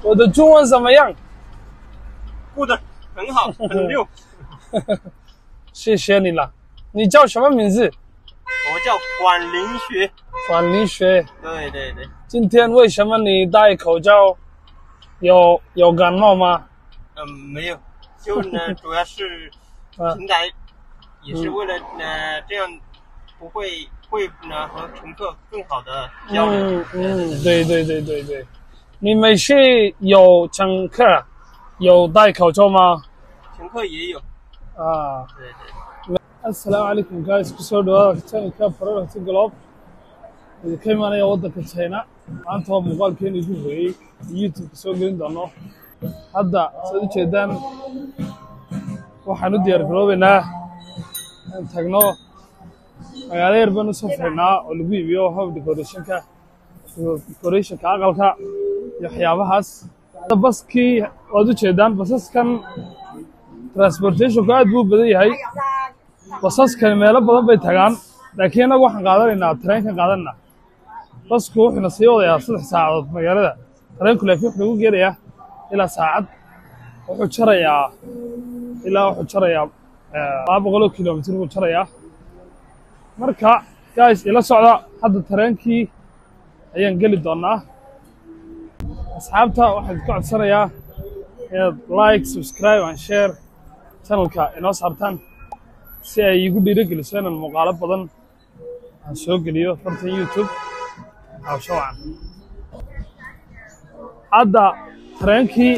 我的中文怎么样？过得很好，很溜。谢谢你了。你叫什么名字？我叫管林学。管林学。对对对。今天为什么你戴口罩？有感冒吗？没有，就呢，主要是平台也是为了这样会呢和乘客更好的交流。对。你每次有乘客有戴口罩吗？乘客也有。对。Assalamu alaikum guys, kusoo dhawaada channelka Product Globe. Ka imaanaya wadanka China. Maanta waa muuqaalkeeni ugu horeeyay YouTube soo gelin doono. Hadda sida jeedaan waxaan u diyaar garoobaynaa in tagno magaalo yar baan u safraynaa oo lagu iibiyo home decorationka aqalka iyo waxyaabahaas. Baskii waad u jeedaan basaskan transportationku aad buu badan yahay. basaskan meelo badan bay tagaan laakiin anagu waxaan qaadanaynaa tareenkan qaadanaa basku wuxuuna sii wadayaa 3 saacadood magaalada tareenku laakiin wuxuu ugu geerayaa ilaa saacad wuxuu jarayaa 200 kilomitir buu jarayaa marka guys ila socda hadda tareenkii ayaan geli doonaa asxaabta waxaan ka codsanayaa inaad like subscribe and share channelka inoo saartaan si ay igu dhiirigeliso inaan muuqaalo badan aan soo geliyo fartan YouTube shawcan hadda tareenkii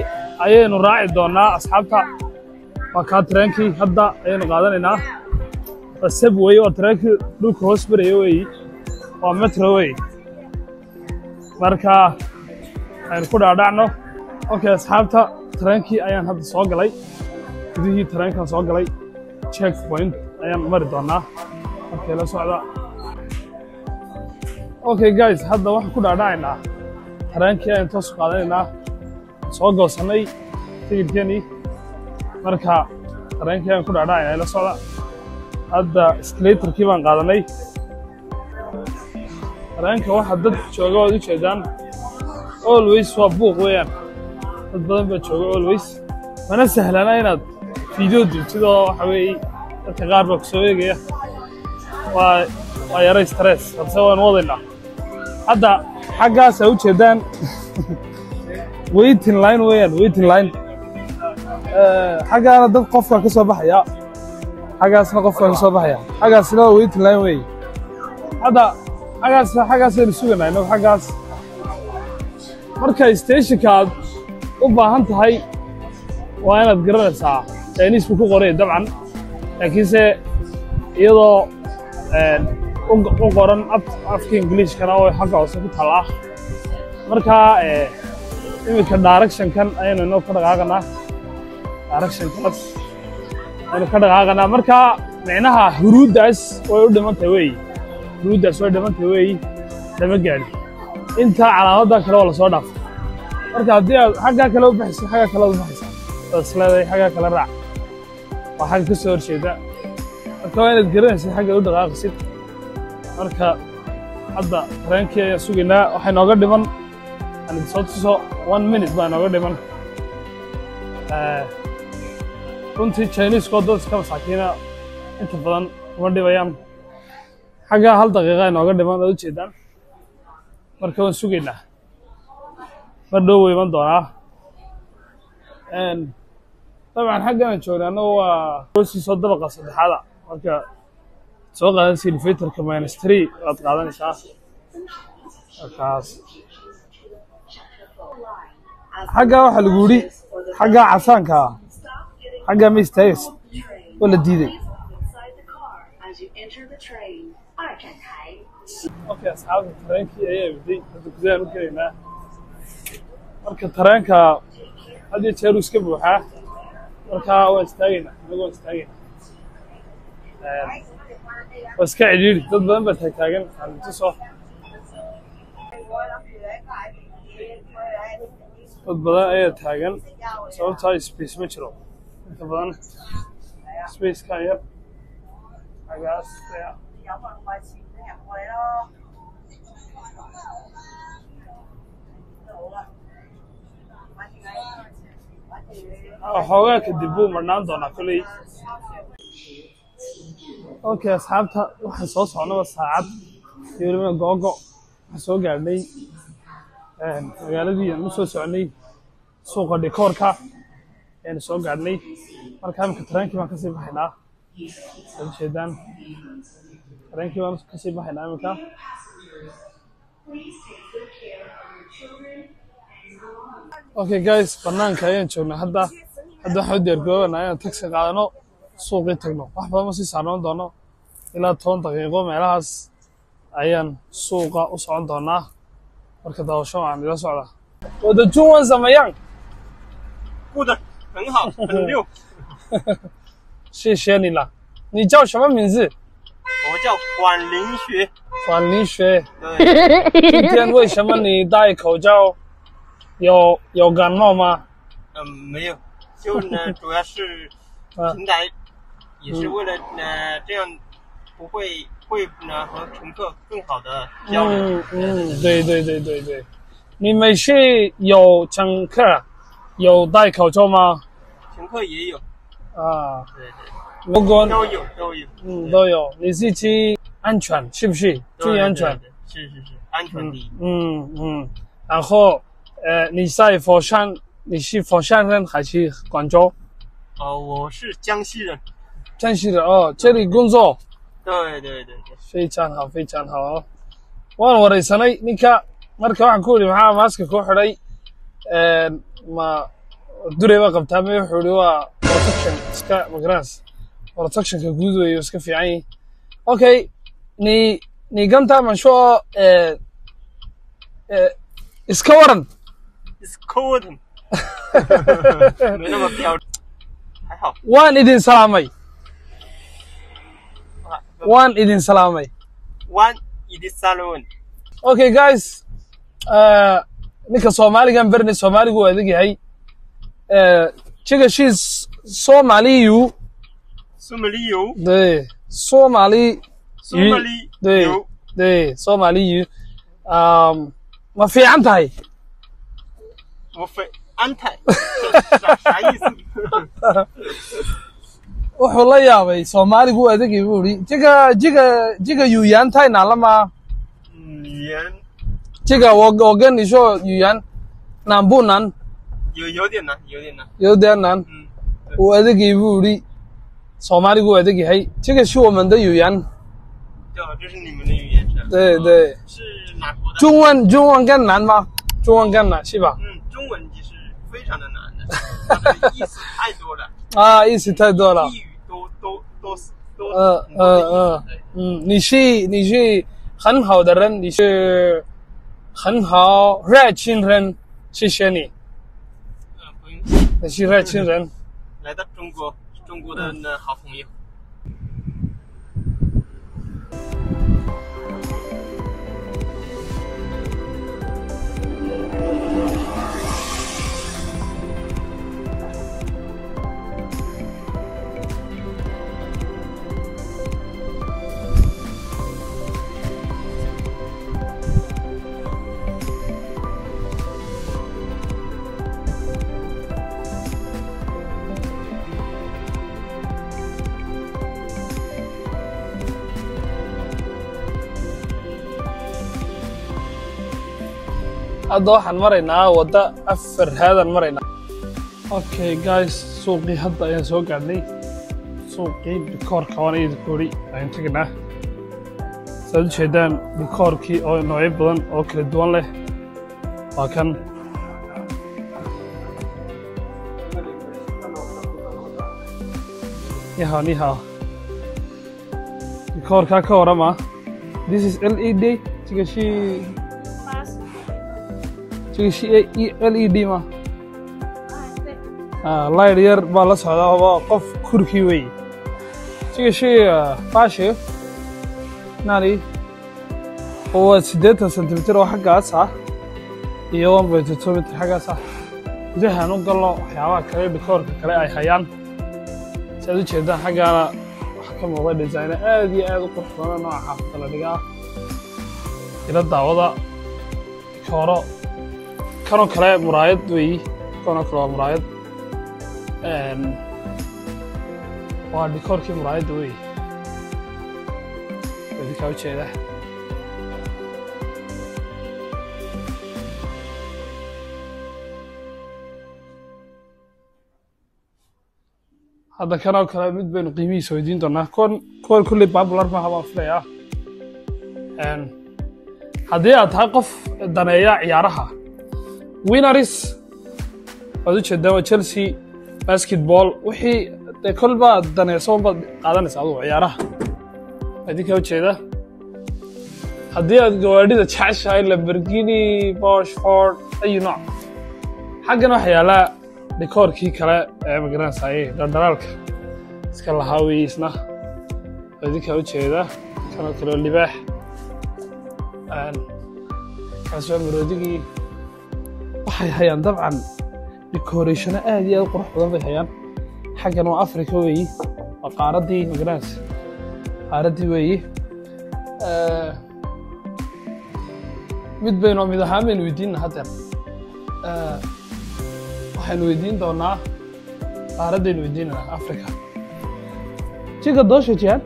ayaynu raaci doonaa asxaabta waa kaa tareenkii hadda ayaynu qaadanaynaa subway oo tareenkii dhulka hoos maraya weeyi waa metro wey marka aynu ku dhaadhacno okay asxaabta tareenkii ayaan hadda soo galay gudihii tareenkan soo galay checkpoint ayaan mari doonaa markay la socda okay guys hadda waxaan ku dhaadhacaynaa tareenkii ayaan toos qaadanaynaa soo goosanay tigidhkeenii marka tareenkii ayaan ku dhaadhacaynaa la socda hadda escalatorkii baan qaadanay tareenka waxa dad jooga waad u jeedaan always waa buuq weeyaan dad badan baa jooga always mana sahlana inaad video duubtid oo waxa weeye dadka qaar baa kusoo eegaya waa yaray stress balse waan wadaynaa hadda xaggaas ay u jeedaan waiting line weeyaan waiting line xaggaana dad qofka ka soo baxaya xaggaasna qofka ka soo baxaya xaggaasna waa waiting line weeye hadda xaggaasaynu suganaa inagu xaggaas marka stationka aad u baahan tahay waa inaad garanaysaa Chinese ku qoray dabcan laakiinse iyadoo u qoran afka Englishkana oo xagga hoose ku taala marka imika direction-kan ayaynu inoo ka dhaqaaqnaa direction-kaas ayaynu ka dhaqaaqnaa marka micnaha huruudaas way u dhimantay weeyi lama gaadhin inta calaamadda kale oo la soo dhaafay marka haddii aad xaggaa kale u baxayso xaggaa kale u baxayso isleedahay xaggaa kale raac waa xagga ka soo horjeeda marka waa inaad garanaysid xagga u dhaqaaqisid marka hadda tareenkii ayaan sugaynaa waxay nooga dhiman aan soo tuso 1 minute baa nooga dhiman runtii Chinese-ko dad iska masaakiina inta badan kuma dhibayaan xaggaa 1 daqiiqa nooga dhiman oo u jeedaan marka waan sugaynaa ma dhow iman doonaa طبعا حقنا جونا أنا وروسي صدق قصة هذا مركا سوق هذا سيلفيتر كمان ستري قاعدين شاف كاس حاجة واحد يقولي حاجة عسان كا حاجة ميستيس ولا ديدي اوكي اصحاب الترين كي ايه بدي زين وكينا مركا الترين كا هذه تشيرو سكبو ها marka waan istaagayna iska ciriiri dad badan baa taagan dad badan ayaa taagan sababtoo space ma jiro inta badan space ka yar xaggaas xoogaa kadib buu marnaan doonaa koley. Okay asxaabta waxaan soo socnaba saacad iyo weliba googo waxaan soo gaadhnay magaaladii aan u soo soconay suuqa dhikoorka ayaan soo gaadhnay marka imika tareenkii baan kasii baxaynaa soo jeedaan tareenkii baan kasii baxaynaa imika okay guys banaanka ayaan joognaa hadda waxaan u diyaargaroobanaa inaan taxi qaadano suuqii tagno wax badan ma sii saarnoon doono ilaa 10 daqiiqo meelahaas ayaan suuqa u socon doonaa marka daawasho waan ila socdaa 我的中文怎么样？过得很好，很溜。谢谢你了。你叫什么名字？我叫管林学。管林学。对。今天为什么你戴口罩？有感冒吗？没有，就呢，主要是平台也是为了这样不会呢和乘客更好的交流。对。你们是有乘客有戴口罩吗？乘客也有。啊。对。如果都有。都有。你是注意安全是不是？注意安全。是，安全第一。然后你在佛山，你是佛山人还是广州？我是江西人。江西人哦，这里工作。对。非常好。waan wareysanay ninka marka waxaan ku yiri maxaa maaska ku xidhay ma dureeba qabtaa ma wuxuu yiri waa protection iska magaraas protectionka guud weeyo iska fiican yahay okay ni ganta man soo iska waran没那么标准还好waan idin salaamay waan idin salaamay okay guys ninka Soomaaligan barnay Soomaaligu waa adag yahay chiga she's Somaliyu de Somaliyu ma fiican tahay啥意思wuxuu la yaabay Soomaaligu waa adag yahay buu yiri jiga yuyan太难了吗语言这个我跟你说语言难不难有点难我adag yahay buu yiri Soomaaligu waa adag yahay这个是我们的语言对这是你们的语言是吧对是哪国的中文更难吗中文更难是吧中文就是非常的难的它的意思太多了啊意思太多了意语都你是很好的人你是很好热情人谢谢你不用谢你是热情人来到中国的好朋友hadda waxaan maraynaa wada afar haadan maraynaa okay guys suuqii hadda ayaan soo gaadhnay suuqii dhikoorka waan idin koori ayaan tagnaa saad u jeedaan dhikoorkii oo noocyo badan oo kala duwan leh waa kan ni hao dhikoorka ka warama this is LED 这个是 LED 吗light yar baa la socdaa waa qof kurkii weey 这个是80那里oo 8 سنتيمتر oo xaggaas ah iyo 1.2 mitir xaggaas ah gudahaan u galno waxyaabaha kale dhikoorka kale ay hayaan saad u jeedaan xaggaana waxa ka muuqda design aad iyo aad u qurux badan nooca xaafadda la dhigaa ila daawada dhikooro kanoo kale muraayad weey kanoo kale waa muraayad waa dikoorkii muraayadda wey idinkaa u jeeda hadda kanoo kale mid baynu qiimihiisa weydiin doonaa kuwan kulley popular maaha baan filayaa haddii aad tahay qof daneeya ciyaaraha winners waad u jeedaa waa Chelsea basketball wixii dee kolba aad daneyso baad qaadanaysa adigu ciyaaraha idinkaa u jeeda haddii aad gawaadhida jeceshahay Lamborghini Porsche Ford ayu nooc xaggan waxa yaala dikoorkii kale ee magaranaysaay dhaldhalaalka iska lahaa weeye isna idinkaa u jeeda kanoo kale libaax kaas waa maroodigii waxay hayaan dabcan decoration aad iyo aad qurux badan bay hayaan xaggan waa Afrika weeye waa qaaradii magaranaysa qaaradii weeye mid baynu mid ahaan baynu weydiinna haddeer waxaynu weydiin doonaa qaaraddaynu weydiinanaa Afrika jiga doosha jiyaan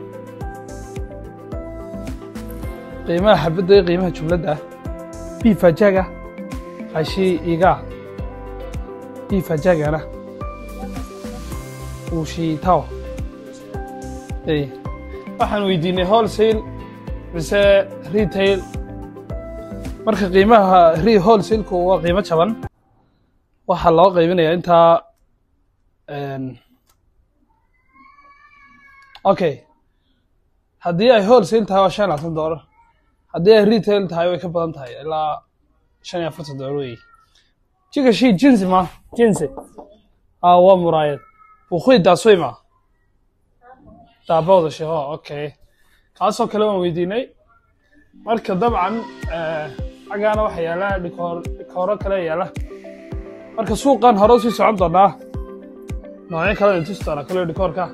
qiimaha xabadda iyo qiimaha jumladda biifa jaga qashi iga biifa jagana ushitaw waxaan weydiinay wholesale mise retail marka qiimaha wholesale-ku waa qiimo jaban waxaa loo qaybinayaa intaa okay haddii ay wholesale tahay waa $50 haddii ay retail tahay way ka badan tahay ilaa $45 wey jiga shii jinsi ma jinsi waa muraayad buuqii daasway ma daabooda sheho okay kaasoo kale waan weydiinay marka dabcan xaggaana waxa yaala dikooro kale yaala marka suuqan hore u sii socon doonaa noocyo kale intusi doonaa kale dikoorka